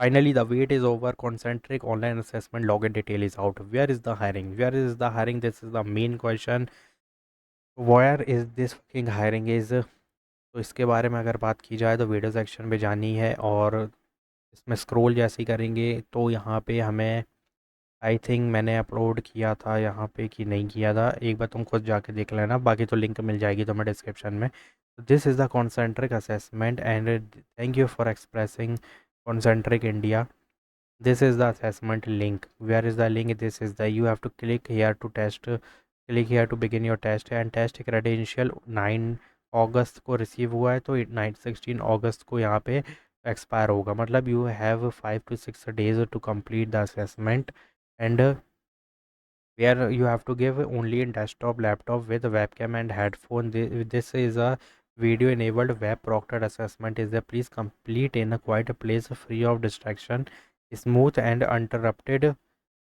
Finally, the wait is over. Concentric online assessment login detail is out. Where is the hiring? Where is the hiring? This is the main question. Where is this fucking hiring is? तो इसके बारे में अगर बात की जाए तो video section में जानी है और इसमें स्क्रॉल जैसे ही करेंगे तो यहाँ पे हमें आई थिंक मैंने अपलोड किया था यहाँ पे कि नहीं किया था, एक बार तुम खुद जाके देख लेना, बाकी तो लिंक मिल जाएगी तुम्हें डिस्क्रिप्शन में। This is the concentric assessment and thank you for expressing concentric India. This is the assessment link. Where is the link? This is the, you have to click here to test, click here to begin your test and test credential 9 अगस्त को receive हुआ है तो 16 अगस्त को यहाँ पे expire होगा, मतलब you have 5 to 6 days to complete the assessment and where you have to give only in desktop laptop with webcam and headphone. This is a video enabled web proctored assessment is there. Please complete in a quiet place free of distraction, smooth and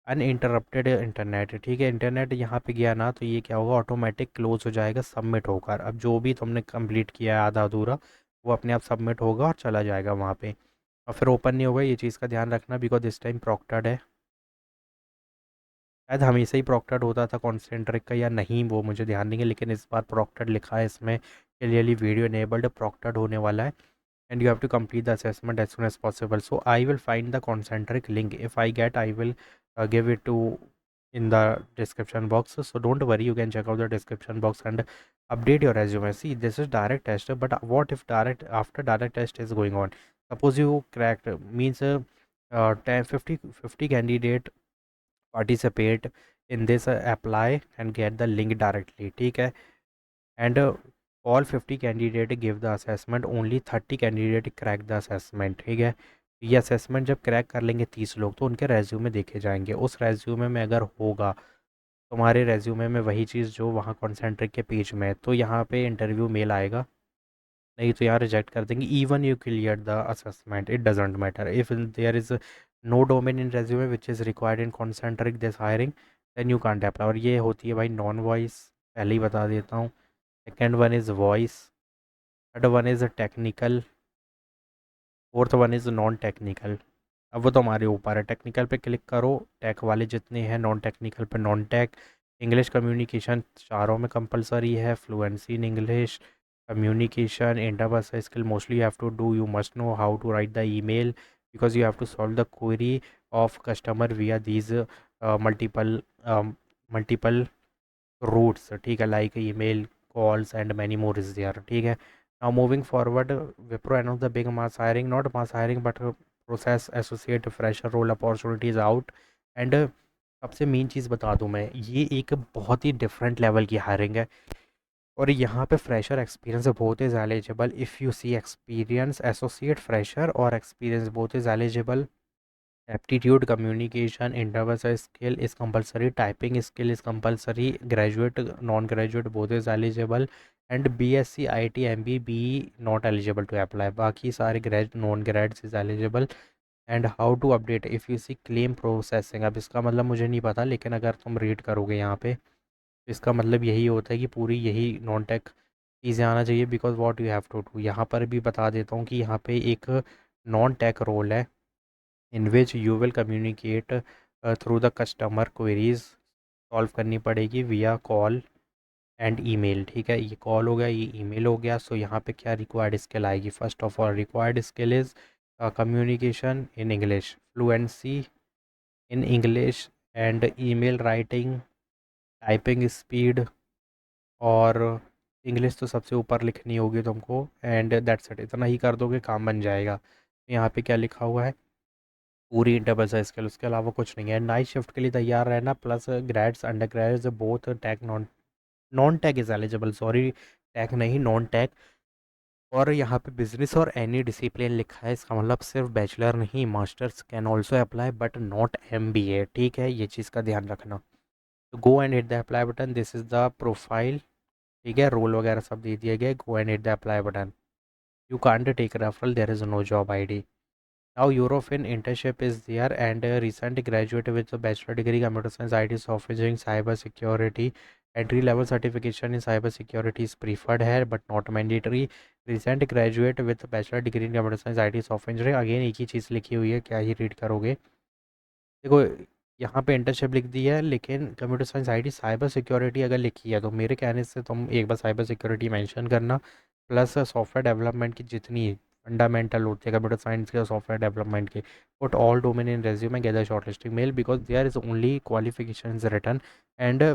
uninterrupted internet. ठीक है, internet यहाँ पे गया ना तो ये क्या होगा, ऑटोमेटिक क्लोज हो जाएगा सबमिट होकर। अब जो भी तुमने कंप्लीट किया है आधा अधूरा वो अपने आप सबमिट होगा और चला जाएगा वहाँ पे, और फिर ओपन नहीं होगा। ये चीज़ का ध्यान रखना बिकॉज दिस टाइम प्रॉक्टर्ड है। शायद हमेशा ही प्रॉक्टर्ड होता था कॉन्सेंट्रिक का या नहीं वो मुझे ध्यान नहीं है, लेकिन इस बार प्रॉक्टर्ड लिखा है इसमें, क्लियरली वीडियो इनेबल्ड प्रॉक्टर्ड होने वाला है and you have to complete the assessment as soon as possible. So I will find the concentric link. If I get, I will give it to in the description box. So don't worry, you can check out the description box and update your resume. See, this is direct test, but what if direct after direct test is going on? Suppose you cracked, means 10 50 candidate participate in this, apply and get the link directly, ठीक है, and all 50 candidate give the assessment, only 30 candidate crack the assessment, ठीक है। ये assessment जब crack कर लेंगे 30 लोग तो उनके रेज्यूमे देखे जाएंगे, उस रेज्यूमे में अगर होगा तुम्हारे रेज्यूमे में वही चीज़ जो वहाँ कॉन्सेंट्रिक के पेज में है तो यहाँ पे इंटरव्यू मेल आएगा, नहीं तो यहाँ रिजेक्ट कर देंगे। Even you clear the assessment it doesn't matter if there is no domain in resume which is required in concentric this hiring then you can't apply. और ये होती है भाई नॉन वॉइस, पहले ही बता देता हूँ। Second one is voice, third one is technical, fourth one is non technical. अब वो तो हमारे ऊपर है, टेक्निकल पे क्लिक करो, टेक वाले जितने हैं, नॉन टेक्निकल पे नॉन टेक। इंग्लिश कम्युनिकेशन चारों में कंपलसरी है, fluency in English, communication, interpersonal skill mostly you have to do, you must know how to write the email because you have to solve the query of customer via these multiple routes, ठीक है, like email, calls and many more is there, ठीक है। now moving forward, Wipro announced the big mass hiring, not mass hiring but process associate fresher role opportunities out and सबसे main चीज़ बता दूं मैं, ये एक बहुत ही डिफरेंट लेवल की हायरिंग है और यहाँ पे fresher experience both is eligible. If you see experience associate fresher और experience both is eligible. Aptitude communication interview skill is compulsory, typing skill is compulsory, graduate non graduate both is eligible and BSc IT MB not eligible to apply, बाकी सारे grade non grades is eligible. And how to update if you see claim processing, अब इसका मतलब मुझे नहीं पता लेकिन अगर तुम रीड करोगे यहाँ पे तो इसका मतलब यही होता है कि पूरी यही नॉन टेक चीज़ें आना चाहिए because what you have to do. यहाँ पर भी बता देता हूँ कि यहाँ पे एक नॉन टेक रोल है in which you will communicate through the customer queries, solve करनी पड़ेगी विया कॉल एंड ईमेल, ठीक है। ये कॉल हो गया, ये ईमेल हो गया। सो यहाँ पे क्या रिक्वायर्ड स्किल आएगी, first of all required skill is communication in English, fluency in English and email writing, typing speed, और इंग्लिश तो सबसे ऊपर लिखनी होगी तुमको एंड दैट्स इट, इतना ही कर दोगे काम बन जाएगा। यहाँ पे क्या लिखा हुआ है, पूरी इंटरप्राइज स्किल, उसके अलावा कुछ नहीं है। नाइट शिफ्ट के लिए तैयार रहना plus grades under grades both tech non, non tech is eligible, sorry tech नहीं नॉन टेक। और यहाँ पे बिजनेस और एनी डिसिप्लिन लिखा है, इसका मतलब सिर्फ बैचलर नहीं masters can also apply but not MBA, ठीक है, ये चीज़ का ध्यान रखना। तो go and hit the apply button, this is the profile, ठीक है, रोल वगैरह सब दे दिए गए। Go and hit the apply button, you can't take referral, there is no job ID। Now Eurofins internship is there and recent graduate with bachelor degree computer science IT software engineering cyber security entry level certification in cyber security is preferred है but not mandatory. Recent graduate with bachelor degree in computer science IT software engineering, again एक ही चीज़ लिखी हुई है, क्या ही read करोगे। देखो यहाँ पे इंटर्नशिप लिख दी है, लेकिन computer science IT cyber security अगर लिखी है तो मेरे कहने से तुम एक बार साइबर सिक्योरिटी मेंशन करना, प्लस सॉफ्टवेयर डेवलपमेंट की जितनी फंडामेंटल होती है कंप्यूटर साइंस के सॉफ्टवेयर डेवलपमेंट के, put all domain in resume, get the shortlisting mail because there is only qualification is written and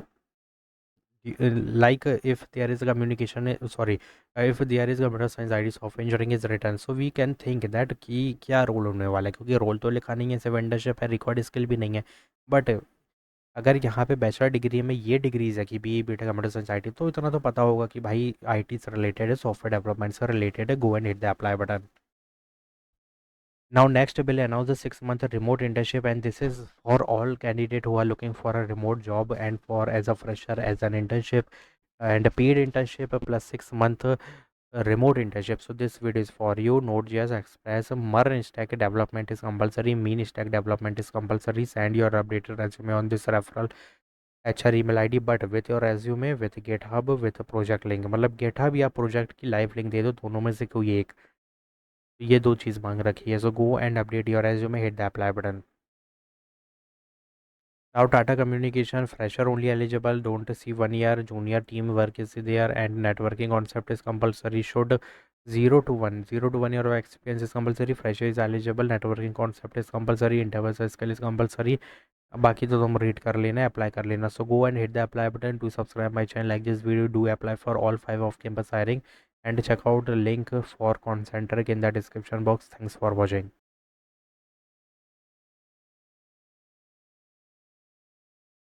like if there is a communication sorry if there is computer science IT software engineering is written, so we can think that कि क्या role होने वाला है, क्योंकि role तो लिखा नहीं है, सिर्फ इंटर्नशिप है, रिकॉर्ड स्किल भी नहीं है। बट अगर यहाँ पे बैचलर डिग्री में ये डिग्रीज है कि BE BTech computer science IT, तो इतना तो पता होगा कि भाई IT से रिलेटेड है, सॉफ्टवेयर डेवलपमेंट से रिलेटेड है, गो and hit the apply button. Now next will announce the 6-month remote internship, and this is for all candidate who are looking for a remote job and for as a fresher as an internship and a paid internship plus 6-month remote internship. So this video is for you. Node.js Express MERN stack development is compulsory. Mean stack development is compulsory. Send your updated resume on this referral HR email ID, but with your resume with GitHub with project link, मतलब GitHub या project की live link दे दो, दोनों में से कोई एक। ये दो चीज़ मांग रखी है। So go and update your resume, hit the apply button. Now Tata communication fresher only eligible, don't see 1 year junior team work is there and networking concept is compulsory, should 0 to 1 year of experience is compulsory, fresher is eligible, networking concept is compulsory, interview skill is compulsory। बाकी तो तुम read कर लेना, apply कर लेना। So go and hit the apply button to subscribe my channel, like this video, do apply for all 5 off campus hiring and check out the link for Concentric in the description box. Thanks for watching.